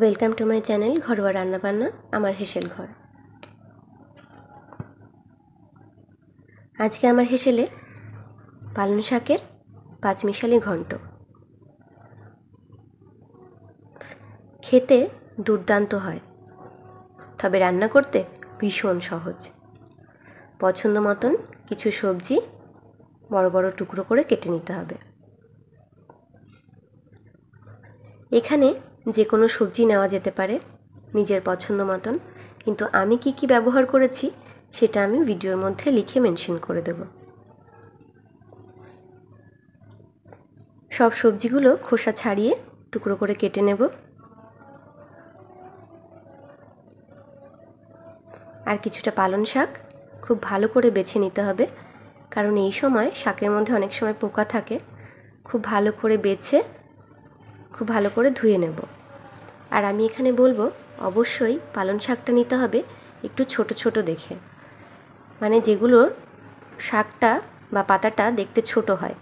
Welcome to my channel ঘরোয়া রান্নাবান্না আমার হেসেল ঘর। আজকে আমার হেসেলে পালং শাকের পাঁচমিশালি ঘন্ট। খেতে দুর্দান্ত হয়, তবে রান্না করতে ভীষণ সহজ। পছন্দ মতন কিছু সবজি বড় বড় টুকরো করে কেটে নিতে হবে। এখানে যে কোনো সবজি নেওয়া যেতে পারে নিজের পছন্দ মতন, কিন্তু আমি কি কি ব্যবহার করেছি সেটা আমি ভিডিওর মধ্যে লিখে মেনশন করে দেব। সব সবজিগুলো খোসা ছাড়িয়ে টুকরো করে কেটে নেব। আর কিছুটা পালং শাক খুব ভালো করে বেছে নিতে হবে, কারণ এই সময় শাকের মধ্যে অনেক সময় পোকা থাকে। খুব ভালো করে বেছে খুব ভালো করে ধুয়ে নেব। আর আমি এখানে বলবো অবশ্যই পালং শাকটা নিতে হবে একটু ছোট ছোট দেখে, মানে যেগুলোর শাকটা বা পাতাটা দেখতে ছোট হয়।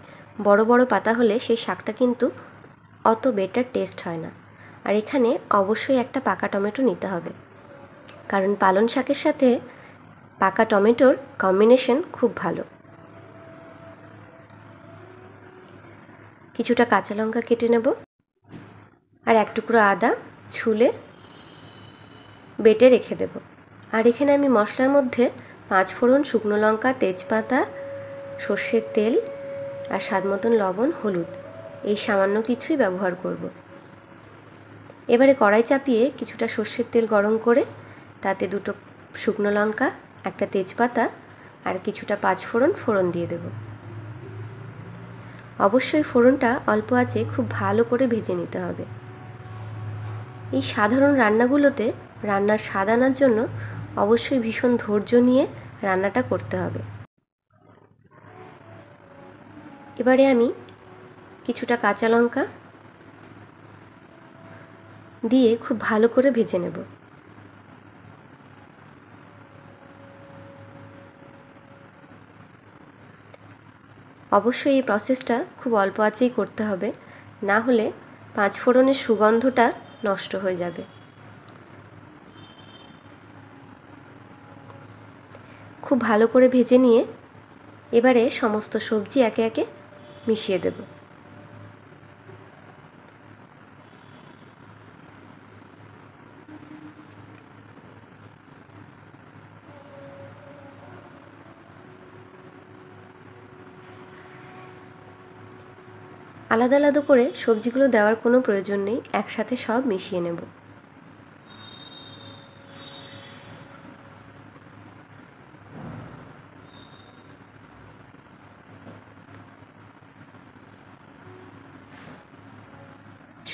বড় বড় পাতা হলে সেই শাকটা কিন্তু অত বেটার টেস্ট হয় না। আর এখানে অবশ্যই একটা পাকা টমেটো নিতে হবে, কারণ পালং শাকের সাথে পাকা টমেটোর কম্বিনেশন খুব ভালো। কিছুটা কাঁচা লঙ্কা কেটে নেব, আর এক টুকরো আদা ছুলে বেটে রেখে দেব। আর এখানে আমি মশলার মধ্যে 5 ফোড়ন, শুকনো লঙ্কা, তেজপাতা, সর্ষের তেল আর স্বাদ মতন লবণ, হলুদ, এই সামান্য কিছুই ব্যবহার করব। এবারে কড়াই চাপিয়ে কিছুটা সর্ষের তেল গরম করে তাতে 2টো শুকনো লঙ্কা, একটা তেজপাতা আর কিছুটা 5 ফোড়ন দিয়ে দেব। অবশ্যই ফোড়নটা অল্প আঁচে খুব ভালো করে ভেজে নিতে হবে। এই সাধারণ রান্নাগুলোতে রান্নার স্বাদ আনার জন্য অবশ্যই ভীষণ ধৈর্য নিয়ে রান্নাটা করতে হবে। এবারে আমি কিছুটা কাঁচা লঙ্কা দিয়ে খুব ভালো করে ভেজে নেব। অবশ্যই এই প্রসেসটা খুব অল্প আঁচেই করতে হবে, না হলে 5 ফোড়নের সুগন্ধটা নষ্ট হয়ে যাবে। খুব ভালো করে ভেজে নিয়ে এবারে সমস্ত সবজি একে একে মিশিয়ে দেব। আলাদা আলাদা করে সবজিগুলো দেওয়ার কোনো প্রয়োজন নেই, একসাথে সব মিশিয়ে নেব।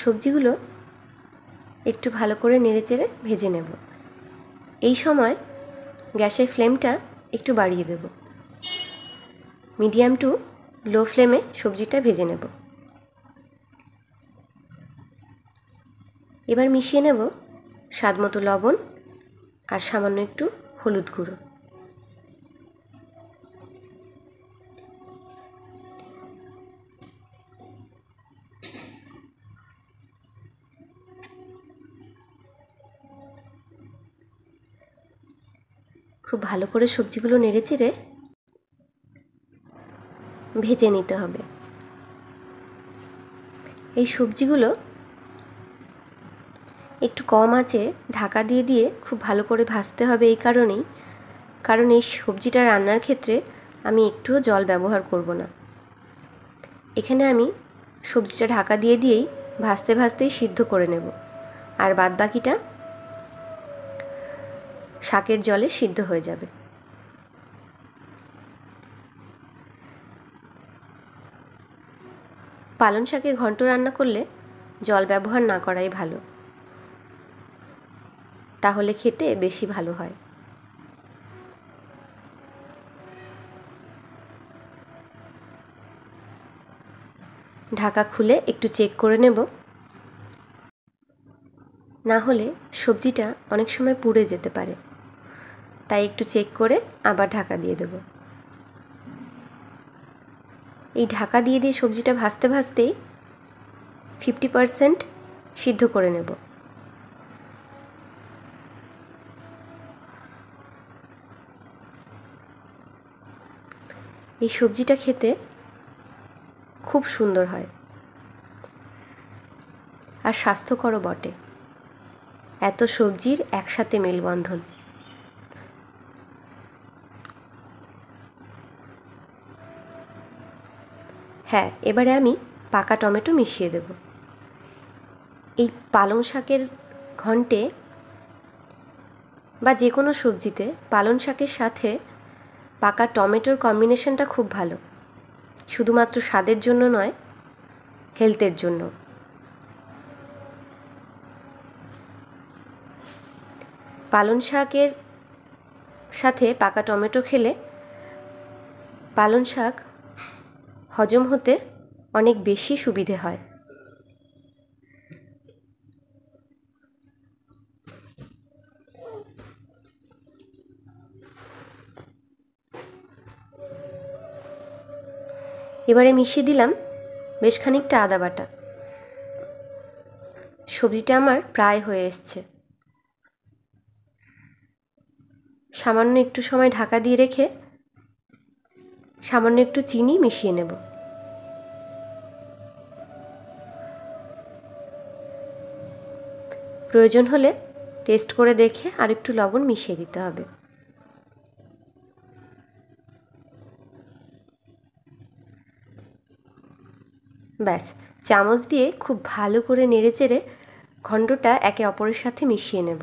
সবজিগুলো একটু ভালো করে নেড়েচেড়ে ভেজে নেব। এই সময় গ্যাসের ফ্লেমটা একটু বাড়িয়ে দেব। মিডিয়াম টু লো ফ্লেমে সবজিটা ভেজে নেব। এবার মিশিয়ে নেব স্বাদ মতো লবণ আর সামান্য একটু হলুদ গুঁড়ো। খুব ভালো করে সবজিগুলো নেড়েচেড়ে ভেজে নিতে হবে। এই সবজিগুলো একটু কম আঁচে ঢাকা দিয়ে দিয়ে খুব ভালো করে ভাজতে হবে, এই কারণেই, কারণ এই সবজিটা রান্নার ক্ষেত্রে আমি একটুও জল ব্যবহার করব না। এখানে আমি সবজিটা ঢাকা দিয়ে দিয়েই ভাজতে ভাজতেই সিদ্ধ করে নেব, আর বাদবাকিটা শাকের জলে সিদ্ধ হয়ে যাবে। পালং শাকের ঘন্ট রান্না করলে জল ব্যবহার না করাই ভালো, তাহলে খেতে বেশি ভালো হয়। ঢাকা খুলে একটু চেক করে নেব, না হলে সবজিটা অনেক সময় পুড়ে যেতে পারে, তাই একটু চেক করে আবার ঢাকা দিয়ে দেব। এই ঢাকা দিয়ে দিয়ে সবজিটা ভাজতে ভাজতেই 50% সিদ্ধ করে নেব। এই সবজিটা খেতে খুব সুন্দর হয় আর স্বাস্থ্যকরও বটে। এত সবজির একসাথে মেলবন্ধন। হ্যাঁ, এবারে আমি পাকা টমেটো মিশিয়ে দেব। এই পালং শাকের ঘন্টে বা যে কোনো সবজিতে পালং শাকের সাথে পাকা টমেটোর কম্বিনেশনটা খুব ভালো, শুধুমাত্র স্বাদের জন্য নয়, হেলথের জন্য। পালং শাকের সাথে পাকা টমেটো খেলে পালং শাক হজম হতে অনেক বেশি সুবিধে হয়। এবারে মিশিয়ে দিলাম বেশ খানিকটা আদা বাটা। সবজিটা আমার প্রায় হয়ে এসছে। সামান্য একটু সময় ঢাকা দিয়ে রেখে সামান্য একটু চিনি মিশিয়ে নেব। প্রয়োজন হলে টেস্ট করে দেখে আর একটু লবণ মিশিয়ে দিতে হবে। ব্যাস, চামচ দিয়ে খুব ভালো করে নেড়েচেড়ে ঘন্টটা একে অপরের সাথে মিশিয়ে নেব।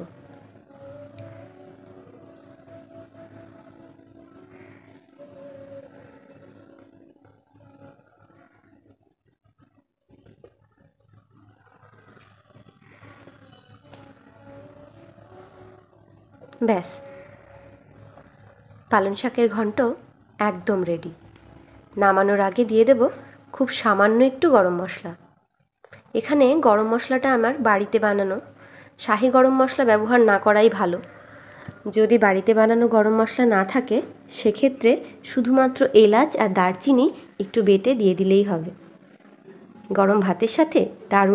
ব্যাস, পালং শাকের ঘন্ট একদম রেডি। নামানোর আগে দিয়ে দেব খুব সামান্য একটু গরম মশলা। এখানে গরম মশলাটা আমার বাড়িতে বানানো, শাহি গরম মশলা ব্যবহার না করাই ভালো। যদি বাড়িতে বানানো গরম মশলা না থাকে সেক্ষেত্রে শুধুমাত্র এলাচ আর দারচিনি একটু বেটে দিয়ে দিলেই হবে। গরম ভাতের সাথে দারুণ